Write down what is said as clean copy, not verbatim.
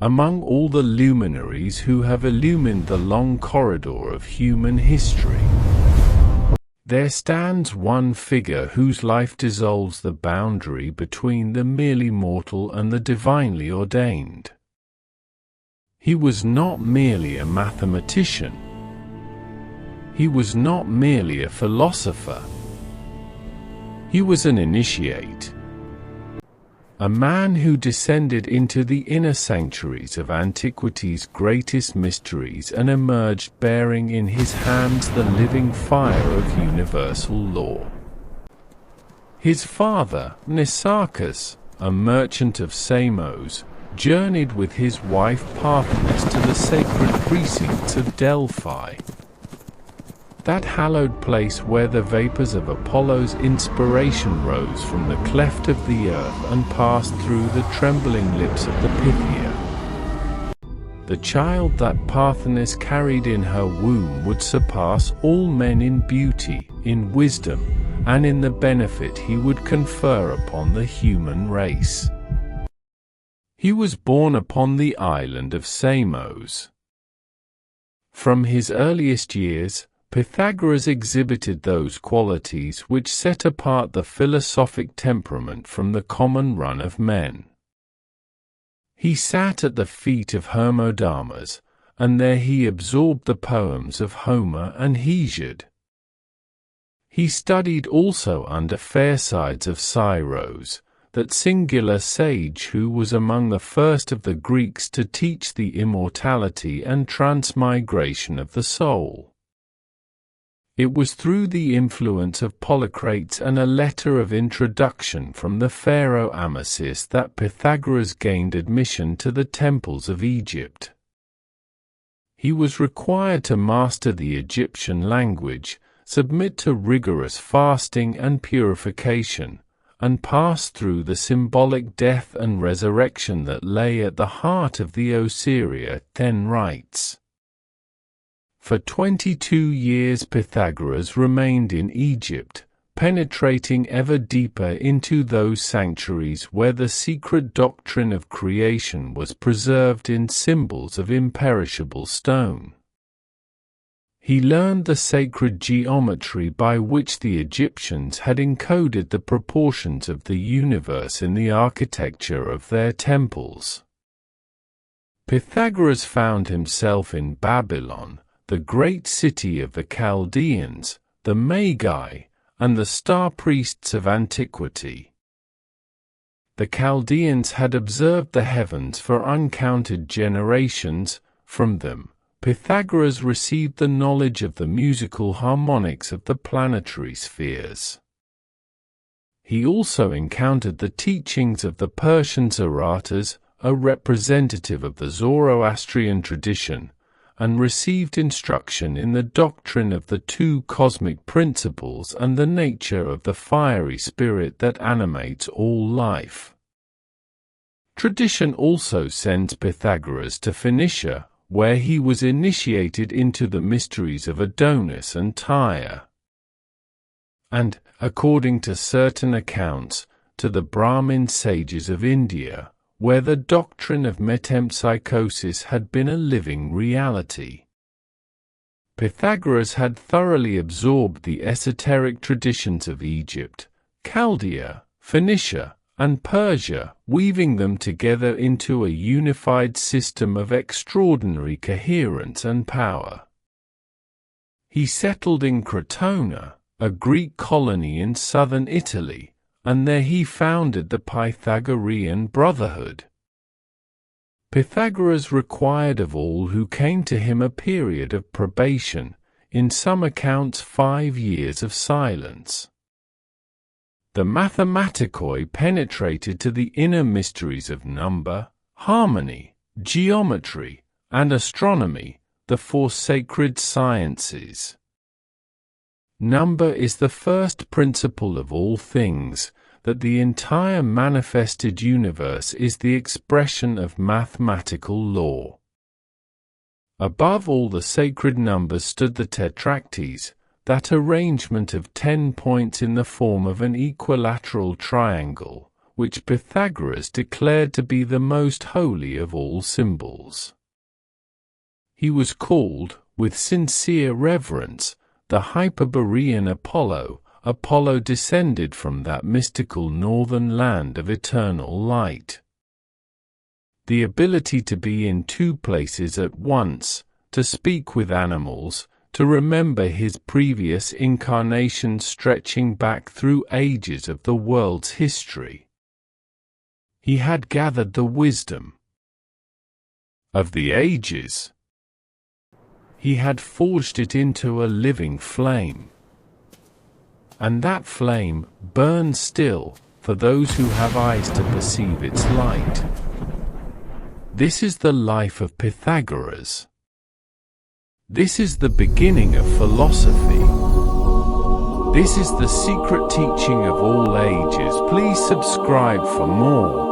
Among all the luminaries who have illumined the long corridor of human history, there stands one figure whose life dissolves the boundary between the merely mortal and the divinely ordained. He was not merely a mathematician. He was not merely a philosopher. He was an initiate, a man who descended into the inner sanctuaries of antiquity's greatest mysteries and emerged bearing in his hands the living fire of universal law. His father, Nisakas, a merchant of Samos, journeyed with his wife Pythagoras to the sacred precincts of Delphi, that hallowed place where the vapors of Apollo's inspiration rose from the cleft of the earth and passed through the trembling lips of the Pythia. The child that Pythagoras carried in her womb would surpass all men in beauty, in wisdom, and in the benefit he would confer upon the human race. He was born upon the island of Samos. From his earliest years, Pythagoras exhibited those qualities which set apart the philosophic temperament from the common run of men. He sat at the feet of Hermodamus, and there he absorbed the poems of Homer and Hesiod. He studied also under Phaercides of Syros, that singular sage who was among the first of the Greeks to teach the immortality and transmigration of the soul. It was through the influence of Polycrates and a letter of introduction from the pharaoh Amasis that Pythagoras gained admission to the temples of Egypt. He was required to master the Egyptian language, submit to rigorous fasting and purification, and pass through the symbolic death and resurrection that lay at the heart of the Osirian rites. For 22 years Pythagoras remained in Egypt, penetrating ever deeper into those sanctuaries where the secret doctrine of creation was preserved in symbols of imperishable stone. He learned the sacred geometry by which the Egyptians had encoded the proportions of the universe in the architecture of their temples. Pythagoras found himself in Babylon, the great city of the Chaldeans, the Magi, and the star priests of antiquity. The Chaldeans had observed the heavens for uncounted generations. From them, Pythagoras received the knowledge of the musical harmonics of the planetary spheres. He also encountered the teachings of the Persian Zaratas, a representative of the Zoroastrian tradition, and received instruction in the doctrine of the two cosmic principles and the nature of the fiery spirit that animates all life. Tradition also sends Pythagoras to Phoenicia, where he was initiated into the mysteries of Adonis and Tyre, and, according to certain accounts, to the Brahmin sages of India, where the doctrine of metempsychosis had been a living reality. Pythagoras had thoroughly absorbed the esoteric traditions of Egypt, Chaldea, Phoenicia, and Persia, weaving them together into a unified system of extraordinary coherence and power. He settled in Crotona, a Greek colony in southern Italy, and there he founded the Pythagorean brotherhood. Pythagoras required of all who came to him a period of probation, in some accounts 5 years of silence. The mathematikoi penetrated to the inner mysteries of number, harmony, geometry, and astronomy, the 4 sacred sciences. Number is the first principle of all things, that the entire manifested universe is the expression of mathematical law. Above all the sacred numbers stood the tetractes, that arrangement of 10 points in the form of an equilateral triangle, which Pythagoras declared to be the most holy of all symbols. He was called, with sincere reverence, the Hyperborean Apollo. Apollo descended from that mystical northern land of eternal light. The ability to be in two places at once, to speak with animals, to remember his previous incarnation stretching back through ages of the world's history. He had gathered the wisdom of the ages. He had forged it into a living flame. And that flame burns still for those who have eyes to perceive its light. This is the life of Pythagoras. This is the beginning of philosophy. This is the secret teaching of all ages. Please subscribe for more.